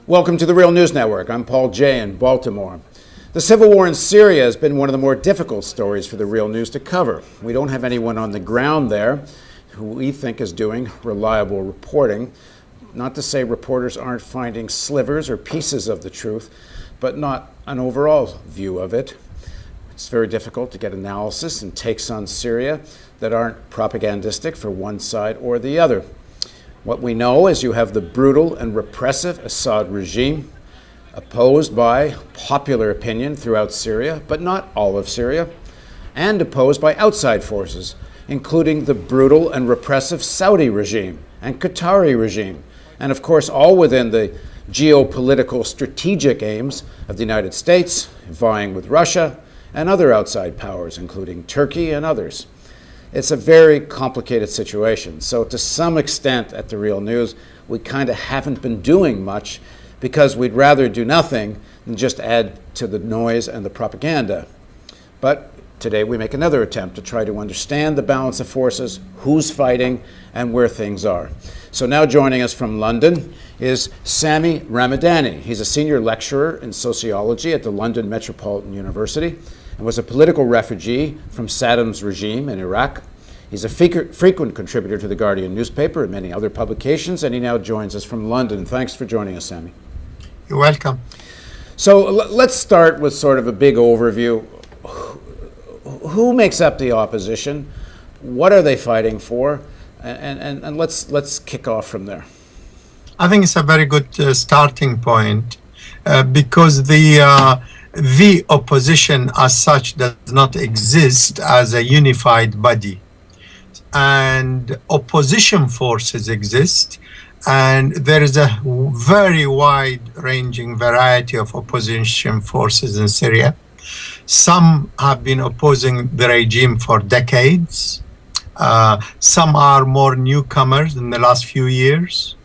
Welcome to the Real News Network. I'm Paul Jay in Baltimore. The civil war in Syria has been one of the more difficult stories for the Real News to cover. We don't have anyone on the ground there who we think is doing reliable reporting. Not to say reporters aren't finding slivers or pieces of the truth, but not an overall view of it. It's very difficult to get analysis and takes on Syria that aren't propagandistic for one side or the other. What we know is you have the brutal and repressive Assad regime, opposed by popular opinion throughout Syria, but not all of Syria, and opposed by outside forces, including the brutal and repressive Saudi regime and Qatari regime, and of course all within the geopolitical strategic aims of the United States, vying with Russia and other outside powers, including Turkey and others. It's a very complicated situation. So to some extent at The Real News, we kind of haven't been doing much because we'd rather do nothing than just add to the noise and the propaganda. But today we make another attempt to try to understand the balance of forces, who's fighting, and where things are. So now joining us from London is Sami Ramadani. He's a senior lecturer in sociology at the London Metropolitan University and was a political refugee from Saddam's regime in Iraq. He's a frequent contributor to the Guardian newspaper and many other publications, and he now joins us from London. Thanks for joining us, Sami. You're welcome. So let's start with sort of a big overview. Who makes up the opposition? What are they fighting for? And let's kick off from there. I think it's a very good starting point because the opposition as such does not exist as a unified body, and opposition forces exist, and there is a very wide-ranging variety of opposition forces in Syria. Some have been opposing the regime for decades. Some are more newcomers in the last few years.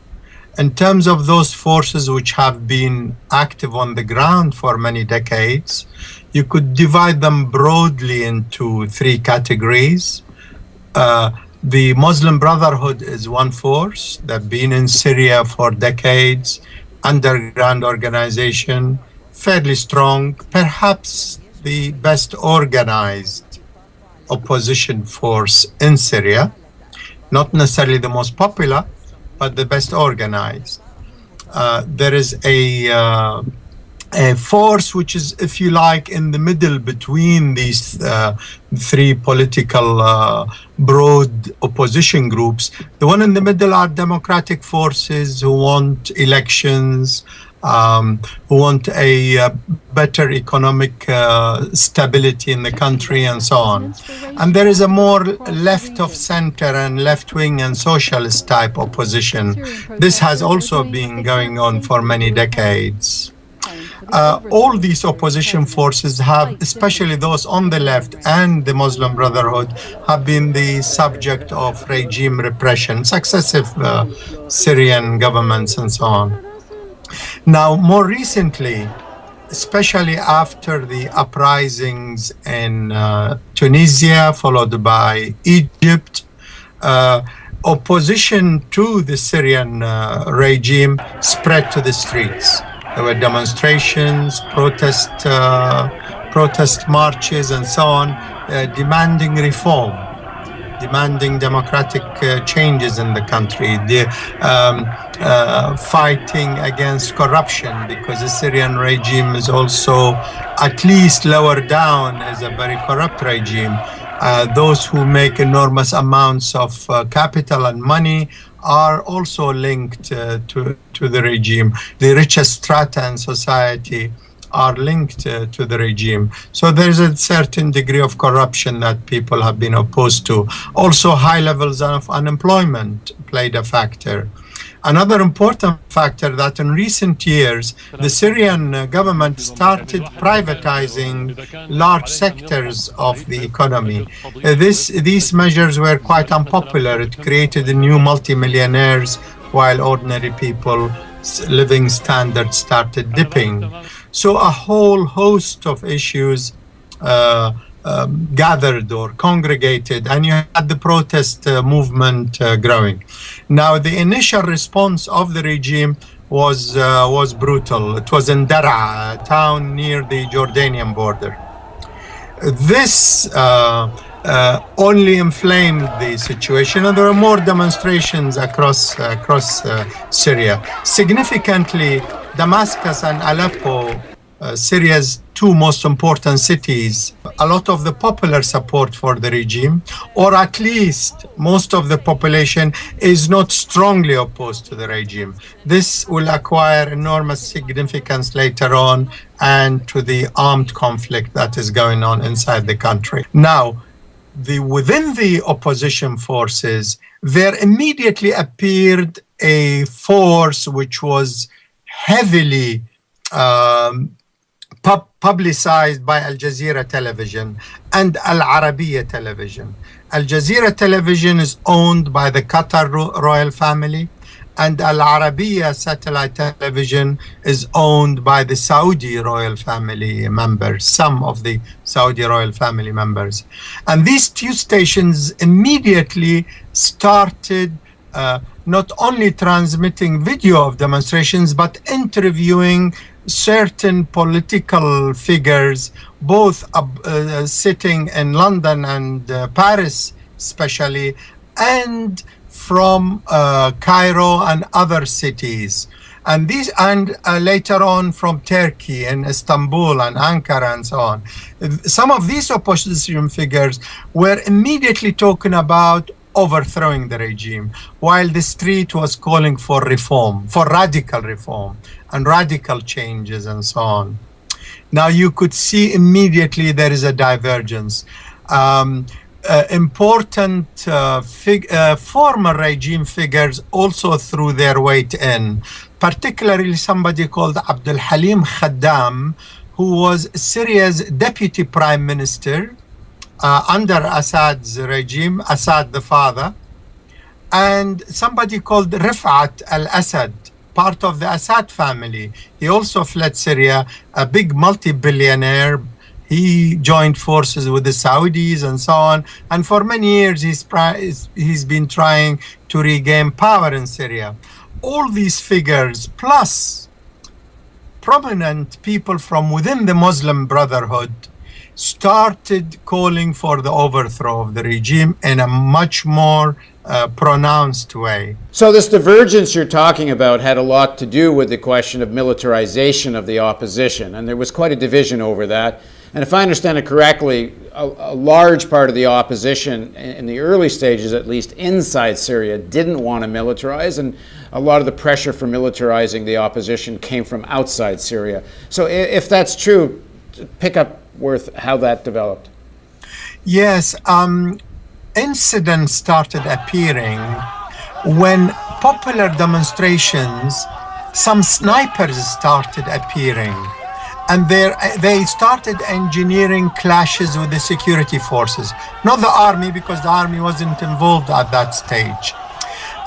In terms of those forces which have been active on the ground for many decades, you could divide them broadly into three categories. The Muslim Brotherhood is one force. They've been in Syria for decades, underground organization, fairly strong, perhaps the best organized opposition force in Syria. Not necessarily the most popular, but the best organized. There is a force which is, if you like, in the middle between these three political broad opposition groups. The one in the middle are democratic forces who want elections, who want a better economic stability in the country and so on. And there is a more left of center and left-wing and socialist type opposition. This has also been going on for many decades. All these opposition forces have, especially those on the left and the Muslim Brotherhood, have been the subject of regime repression, successive Syrian governments and so on. Now, more recently, especially after the uprisings in Tunisia, followed by Egypt, opposition to the Syrian regime spread to the streets. There were demonstrations, protest marches, and so on, demanding reform, demanding democratic changes in the country, fighting against corruption, because the Syrian regime is also, at least lower down, is a very corrupt regime. Those who make enormous amounts of capital and money are also linked to the regime. The richest strata in society are linked to the regime. So there's a certain degree of corruption that people have been opposed to. Also, high levels of unemployment played a factor. Another important factor that in recent years, the Syrian government started privatizing large sectors of the economy. These measures were quite unpopular. It created new multimillionaires while ordinary people living standards started dipping. So a whole host of issues gathered or congregated, and you had the protest movement growing. Now, the initial response of the regime was brutal. It was in Daraa, a town near the Jordanian border. This only inflamed the situation, and there were more demonstrations across Syria. Significantly, Damascus and Aleppo, Syria's two most important cities, a lot of the popular support for the regime, or at least most of the population, is not strongly opposed to the regime. This will acquire enormous significance later on, and to the armed conflict that is going on inside the country. Now, within the opposition forces, there immediately appeared a force which was heavily publicized by Al Jazeera television and Al Arabiya television. Al Jazeera television is owned by the Qatar royal family, and Al Arabiya satellite television is owned by the Saudi royal family members, some of the Saudi royal family members. And these two stations immediately started not only transmitting video of demonstrations, but interviewing certain political figures, both sitting in London and Paris especially, and from Cairo and other cities. And these, and later on from Turkey and Istanbul and Ankara and so on. Some of these opposition figures were immediately talking about overthrowing the regime, while the street was calling for reform, for radical reform and radical changes and so on. Now you could see immediately there is a divergence. Important former regime figures also threw their weight in, particularly somebody called Abdul Halim Khaddam, who was Syria's deputy prime minister under Assad's regime, Assad the father, and somebody called Rifat al-Assad, part of the Assad family. He also fled Syria, a big multi-billionaire. He joined forces with the Saudis and so on. And for many years, he's been trying to regain power in Syria. All these figures, plus prominent people from within the Muslim Brotherhood, started calling for the overthrow of the regime in a much more pronounced way. So this divergence you're talking about had a lot to do with the question of militarization of the opposition, and there was quite a division over that. And if I understand it correctly, a large part of the opposition, in the early stages at least inside Syria, didn't want to militarize, and a lot of the pressure for militarizing the opposition came from outside Syria. So if that's true, pick up how that developed. Yes, incidents started appearing when popular demonstrations, some snipers started appearing, and they started engineering clashes with the security forces, not the army, because the army wasn't involved at that stage.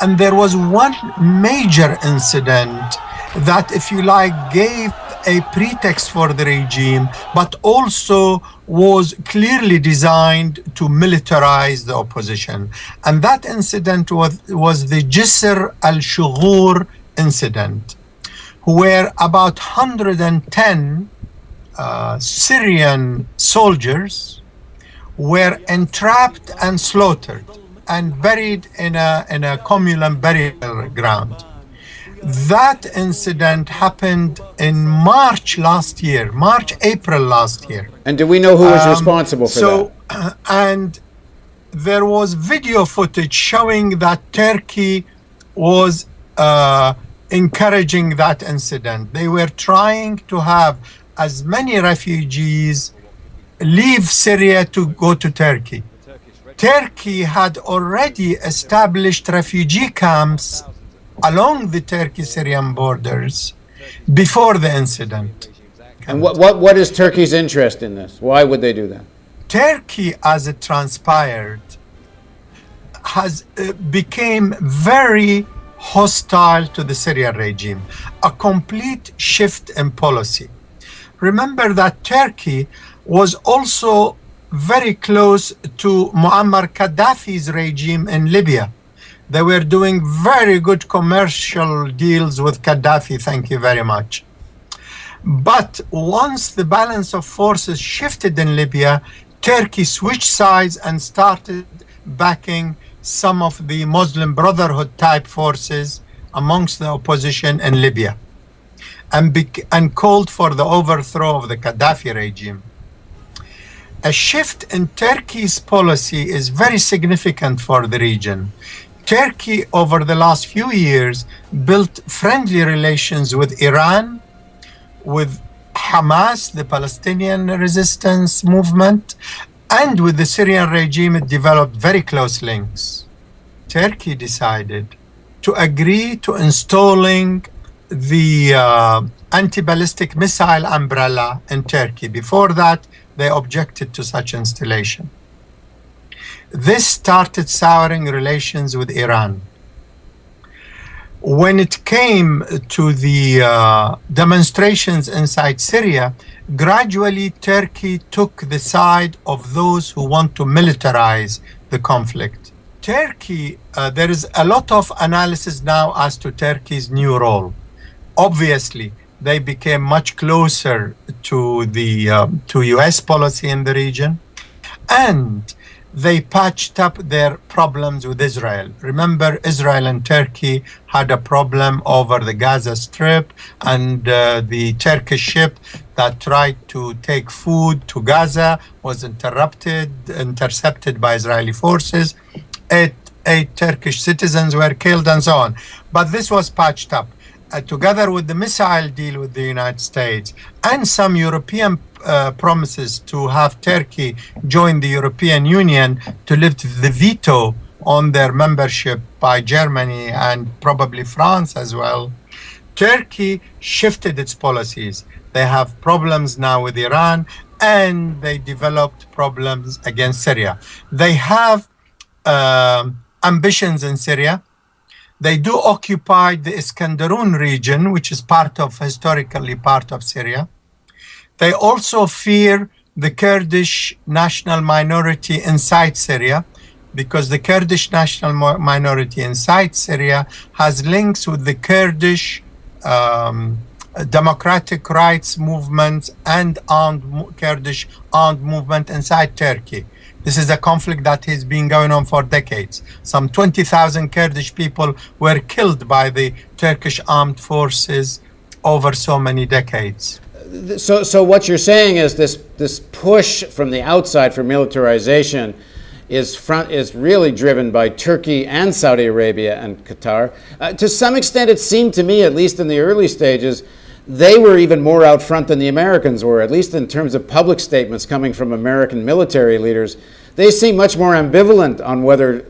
And there was one major incident that, if you like, gave a pretext for the regime, but also was clearly designed to militarize the opposition. And that incident was the Jisr al-Shughur incident, where about 110 Syrian soldiers were entrapped and slaughtered and buried in a communal burial ground. That incident happened in March last year, April last year. And do we know who was responsible for that? And there was video footage showing that Turkey was encouraging that incident. They were trying to have as many refugees leave Syria to go to Turkey. Turkey had already established refugee camps along the Turkey-Syrian borders before the incident. And what is Turkey's interest in this? Why would they do that? Turkey, as it transpired, became very hostile to the Syrian regime, a complete shift in policy. Remember that Turkey was also very close to Muammar Gaddafi's regime in Libya. They were doing very good commercial deals with Gaddafi, thank you very much. But once the balance of forces shifted in Libya, Turkey switched sides and started backing some of the Muslim Brotherhood type forces amongst the opposition in Libya, and called for the overthrow of the Gaddafi regime. A shift in Turkey's policy is very significant for the region. Turkey, over the last few years, built friendly relations with Iran, with Hamas, the Palestinian resistance movement, and with the Syrian regime. It developed very close links. Turkey decided to agree to installing the anti-ballistic missile umbrella in Turkey. Before that, they objected to such installation. This started souring relations with Iran. When it came to the demonstrations inside Syria, gradually Turkey took the side of those who want to militarize the conflict. Turkey, there is a lot of analysis now as to Turkey's new role. Obviously, they became much closer to the US policy in the region, and they patched up their problems with Israel. Remember, Israel and Turkey had a problem over the Gaza Strip, and the Turkish ship that tried to take food to Gaza was intercepted by Israeli forces. Eight Turkish citizens were killed and so on. But this was patched up. Together with the missile deal with the United States and some European promises to have Turkey join the European Union to lift the veto on their membership by Germany and probably France as well, Turkey shifted its policies. They have problems now with Iran, and they developed problems against Syria. They have ambitions in Syria. They do occupy the Iskenderun region, which is historically part of Syria. They also fear the Kurdish national minority inside Syria, because the Kurdish national minority inside Syria has links with the Kurdish democratic rights movement and Kurdish armed movement inside Turkey. This is a conflict that has been going on for decades. Some 20,000 Kurdish people were killed by the Turkish armed forces over so many decades. So what you're saying is this push from the outside for militarization is really driven by Turkey and Saudi Arabia and Qatar. To some extent, it seemed to me, at least in the early stages, they were even more out front than the Americans were, at least in terms of public statements coming from American military leaders. They seem much more ambivalent on whether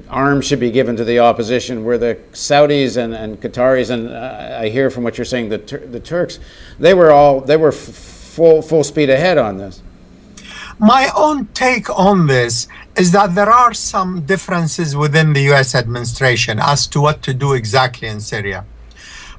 arms should be given to the opposition, where the Saudis and Qataris, and I hear from what you're saying, the Turks, they were full speed ahead on this. My own take on this is that there are some differences within the US administration as to what to do exactly in Syria.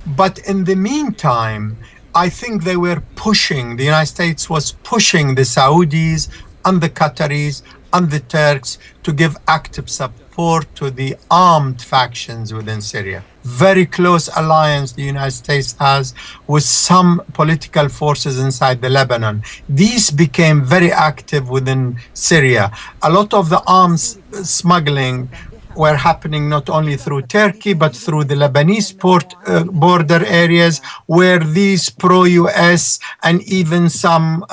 But in the meantime, I think they were pushing, the United States was pushing the Saudis and the Qataris and the Turks to give active support to the armed factions within Syria. Very close alliance the United States has with some political forces inside the Lebanon. These became very active within Syria. A lot of the arms smuggling were happening not only through Turkey, but through the Lebanese border areas, where these pro-US and even some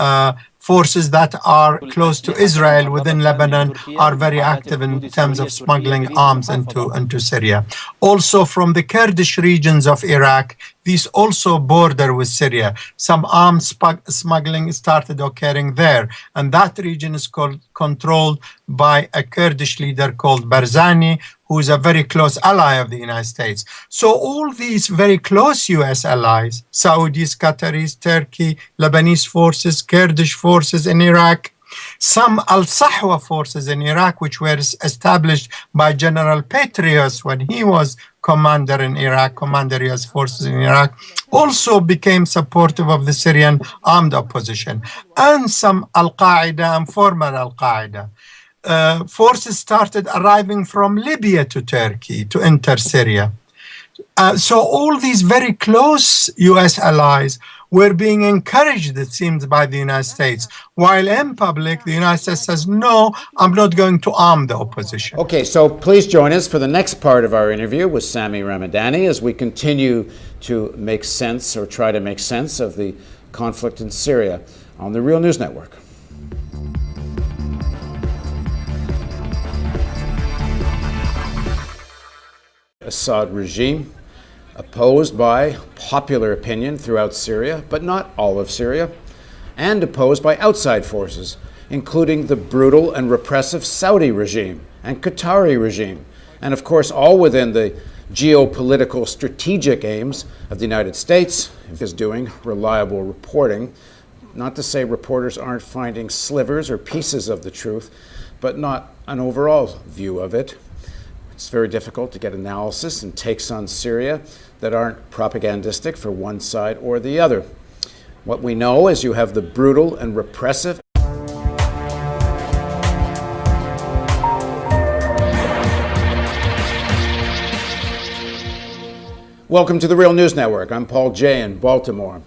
forces that are close to Israel within Lebanon are very active in terms of smuggling arms into Syria. Also from the Kurdish regions of Iraq, these also border with Syria. Some arms smuggling started occurring there, and that region is controlled by a Kurdish leader called Barzani, who is a very close ally of the United States. So all these very close US allies, Saudis, Qataris, Turkey, Lebanese forces, Kurdish forces in Iraq, some Al-Sahwa forces in Iraq, which were established by General Petraeus when he was commander in Iraq, commander US forces in Iraq, also became supportive of the Syrian armed opposition, and some Al-Qaeda and former Al-Qaeda. forces started arriving from Libya to Turkey to enter Syria. So all these very close U.S. allies were being encouraged, it seems, by the United States, while in public, the United States says, no, I'm not going to arm the opposition. Okay, so please join us for the next part of our interview with Sami Ramadani as we continue to make sense, or try to make sense, of the conflict in Syria on the Real News Network. Assad regime, opposed by popular opinion throughout Syria, but not all of Syria, and opposed by outside forces, including the brutal and repressive Saudi regime and Qatari regime, and of course all within the geopolitical strategic aims of the United States, is doing reliable reporting. Not to say reporters aren't finding slivers or pieces of the truth, but not an overall view of it. It's very difficult to get analysis and takes on Syria that aren't propagandistic for one side or the other. What we know is you have the brutal and repressive Welcome to the Real News Network. I'm Paul Jay in Baltimore.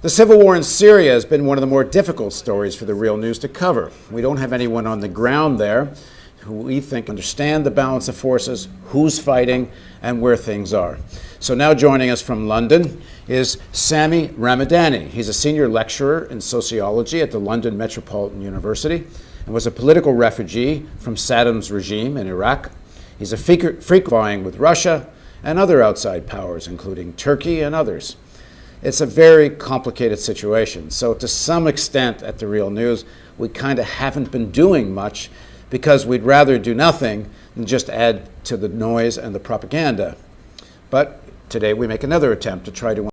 The civil war in Syria has been one of the more difficult stories for the Real News to cover. We don't have anyone on the ground there who we think understand the balance of forces, who's fighting, and where things are. So now joining us from London is Sami Ramadani. He's a senior lecturer in sociology at the London Metropolitan University and was a political refugee from Saddam's regime in Iraq. He's a frequent vying with Russia and other outside powers, including Turkey and others. It's a very complicated situation. So to some extent at the Real News, we kind of haven't been doing much because we'd rather do nothing than just add to the noise and the propaganda. But today we make another attempt to try to